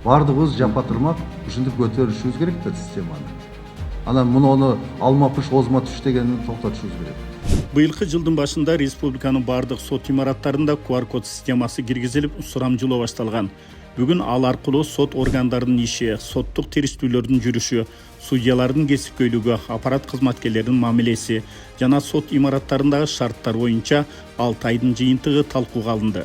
Бардығыбыз жапа тұрмақ, ушинтип көтөрүшүбүз керек да системаны. Анан муну алма туш, озма туш дегенин токтотушубуз керек. Быйылкы жылдын башында республиканын бардык сот имараттарында QR-код системасы киргизилип, сурамжылоо башталган. Бүгүн ал аркылуу сот органдарынын иши, соттук териштүүлөрдүн жүрүшү, судьялардын кесипкөйлүгү, аппарат кызматкерлеринин мамилеси жана сот имараттарындагы шарттар боюнча 6 айдын жыйынтыгы талкууга алынды.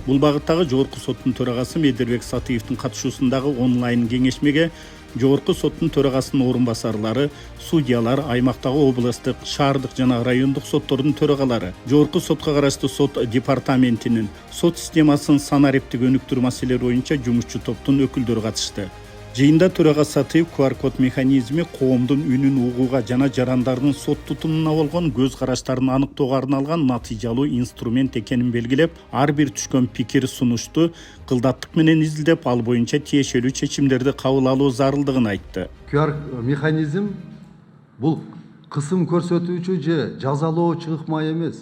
Бул багыттагы Жогорку соттун төрагасы Медербек Сатыевдин катышуусундагы онлайн кеңешмеге Жогорку соттун төрагасынын орун басарлары, судьялар, аймактагы областтык, шаардык жана райондук соттордун төрагалары, Жогорку сотко караштуу сот департаментинин, сот системасын санариптик өнүктүрүү маселелери боюнча жумушчу топтун өкүлдөрү катышты. Жыйында төрага Сатыев QR-код механизми коомдун үнүн угууга жана жарандардын сот тутумуна болгон көз караштарын аныктоого арналган натыйжалуу инструмент экенин белгилеп, ар бир түшкөн пикир сунушту кылдаттык менен изилдеп, ал боюнча тиешелүү чечимдерди кабыл алуу зарылдыгын айтты. QR механизм бул кысым көрсөтүүчү же жазалоочу ыкма эмес.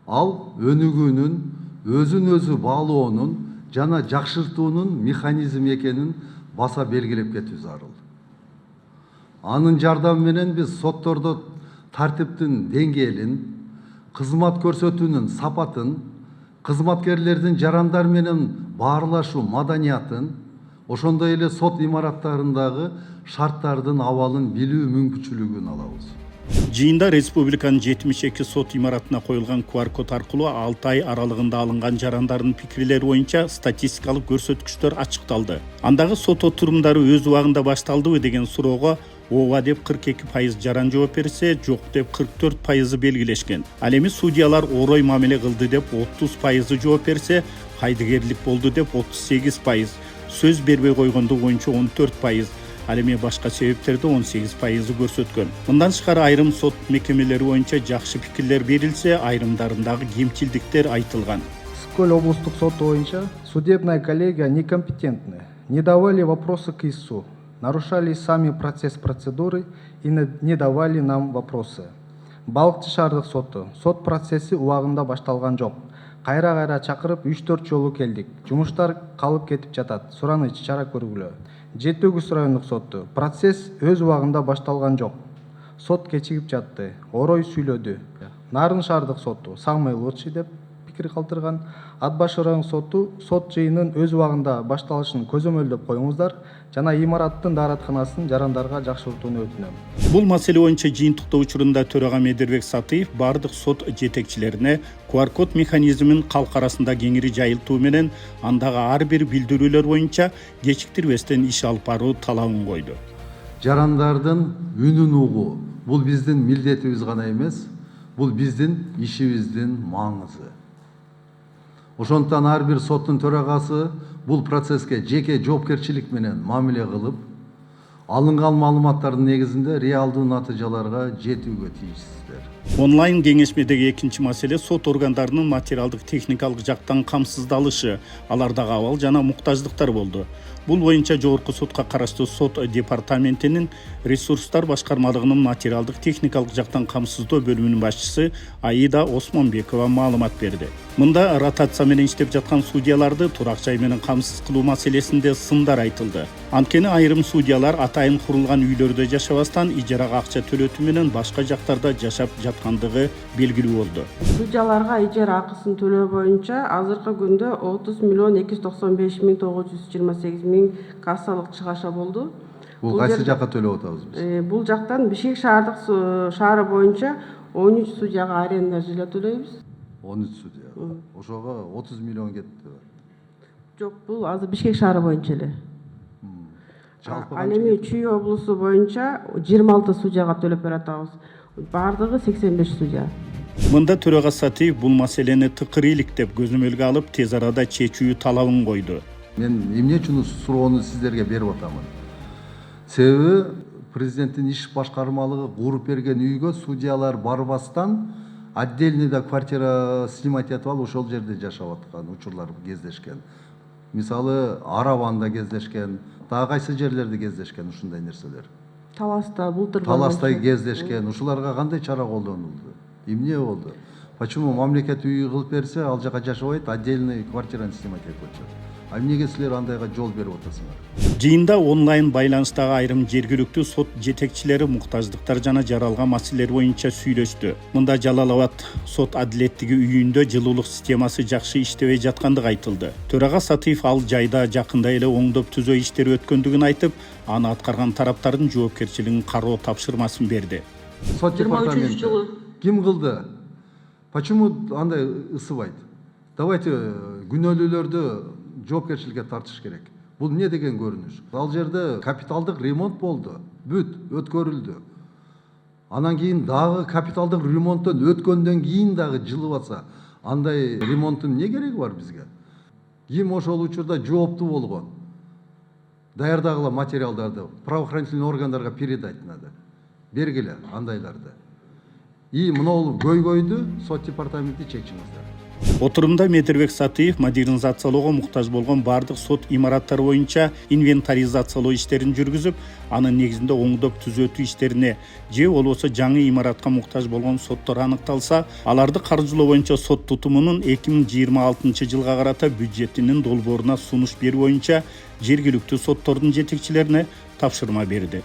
Ал өнүгүүнүн, өзүн өзү баалоонун жана жакшыртуунун механизм экенин баса белгилеп кетүү зарыл. Анын жардамы менен биз соттордо тартиптин деңгээлин, кызмат көрсөтүүнүн сапатын, кызматкерлердин жарандар менен баарлашуу маданиятын, ошондой эле сот имараттарындагы шарттардын абалын билүү мүмкүнчүлүгүн алабыз. Жыйында республиканын 72 сот имаратына коюлган QR-код аркылуу 6 ай аралыгында алынган жарандардын пикирлери боюнча статистикалык көрсөткүчтөр ачыкталды. Андагы сот отурумдары өз убагында башталдыбы деген суроого ооба деп 42% жаран жооп берсе, жок деп 44% белгилешкен. Ал эми судьялар орой мамиле кылды деп 30% жооп берсе, кайдыгерлик болду деп 38%, сөз бербей койгондугу боюнча 14%, ал эми башка себептерди 18% көрсөткөн. Мындан тышкары айрым сот мекемелери боюнча жакшы пикирлер берилсе, айрымдарындагы кемчилдиктер айтылган. Сколь областық соты боюнча судебная коллегия некомпетентны, не давали вопросы к ИСУ, нарушали сами процедуры и не давали нам вопросы. Балыкчы шаардык соту, сот процесси убагында башталган жок. Кайра чакырып 3-4 жолу келдик. Жумуштар калып кетип жатат. Сураныч чара көргүлө. Жетөгүз райондук соту, процесс өз убагында башталган жок. Сот кечигип жатты. Орой сүйлөдү. Нарын шаардык соту, самый лучший деп пикир калтырган. Ат башы райондук соту, сот жыйынын өз убагында башталышын көзөмөлдөп коюңуздар жана имараттын дааратканасын жарандарга жакшыртууну өтүнөм. Бул маселе боюнча жыйынтыктоо учурунда төрага Медербек Сатыев бардык сот жетекчилерине QR-код механизмин калк арасында кеңири жайылтуу менен андагы ар бир билдирүүлөр боюнча кечиктирбестен иш алып баруу талабын койду. Жарандардын үнүн угуу бул биздин милдетибиз гана эмес, бул биздин ишибиздин маңызы. Ошондуктан ар бир соттун төрагасы бул процесске жеке жоопкерчилик менен мамиле кылып, алынган маалыматтардын негизинде реалдуу натыйжаларга жетүүгө тийиштир. Онлайн кеңешмедеги экинчи маселе сот органдарынын материалдык техникалык жактан камсыздалышы, алардагы абал жана муктаждыктар болду. Бул боюнча Жогорку сотко караштуу сот департаментинин ресурстар башкармалыгынын материалдык техникалык жактан камсыздоо бөлүмүнүн башчысы Аида Осмонбекова маалымат берди. Мында ротация менен иштеп жаткан судьяларды турак жай менен камсыз кылуу маселесинде сындар айтылды. Анткени айрым судьялар атайын курулган үйлөрдө жашабастан ижарага акча төлөтүү менен башка жактарда жашап жаткандыгы белгилүү болду. Судьяларга ижара акысын төлөө боюнча азыркы күндө 30.295.928 кассалык чыгаша болду. Бул кайсы жакка төлөп атабыз биз? Бул жактан Бишкек шаары боюнча 13 судьяга аренда жилье төлөйбүз. 13 судья. Ошого 30 миллион кетти. Жок, бул азыр Бишкек шаары боюнча эле. Ал эми Чүй облусу боюнча 26 судьяга төлөп бератабыз. Бардыгы 85 судья. Мында төрага Сатыев бул маселени тыкыр иликтеп көзөмөлгө алып, тез арада чечүү талабын койду. Мен эмне үчүн суроону сиздерге берип атамын? Себеби президенттин иш башкармалыгы куруп берген үйгө судьялар барбастан отдельный да квартира снимать этип алып ошол жерде жашап аткан учурлар кездешкен. Мисалы Араванда кездешкен, дагы кайсы жерлерде кездешкен ушундай нерселер. Таласта, былтыр Таласта кездешкен. Ушуларга кандай чара колдонулду? Эмне болду? Почему мамлекет үй кылып берсе, ал жака жашабайт, отдельный квартираны снимать этип атышат? А эмнеге силер андайга жол берип атасыңар? Жыйында онлайн байланыстагы айрым жергиликтүү сот жетекчилери муктаждыктар жана жаралган маселелер боюнча сүйлөштү. Мында Жалал Абад сот адилеттиги үйүндө жылуулук системасы жакшы иштебей жаткандыгы айтылды. Төрага Сатыев ал жайда жакында эле оңдоп түзөө иштери өткөндүгүн айтып, аны аткарган тараптардын жоопкерчилигин кароо тапшырмасын берди. Сот департаменти ким кылды? Почему андай ысыбайт? Давайте күнөөлүүлөрдү жоопкерчиликке тартыш керек. Бул не деген көрүнүш? Ал жерде капиталдык ремонт болду. Бүт өткөрүлдү. Анан кийин дагы капиталдык ремонттон өткөндөн кийин дагы жылып атса, андай ремонттун эмне кереги бар бизге? Ким ошол учурда жооптуу болгон? Даярдагыла материалдарды правоохранительный органдарга передать надо. Бергиле андайларды. И мынау көйгөйдү сот департаменти чечиңиздер. Отурумда Метирбек Сатыев модернизациялоого муктаж болгон бардык сот имараттары боюнча инвентаризациялоо иштерин жүргүзүп, анын негизинде оңдоп түзөтүү иштерине же болбосо жаңы имаратка муктаж болгон соттор аныкталса, аларды каржылоо боюнча сот тутумунун 2026 жылга карата бюджетинин долбооруна сунуш берүү боюнча жергиликтүү соттордун жетекчилерине тапшырма берди.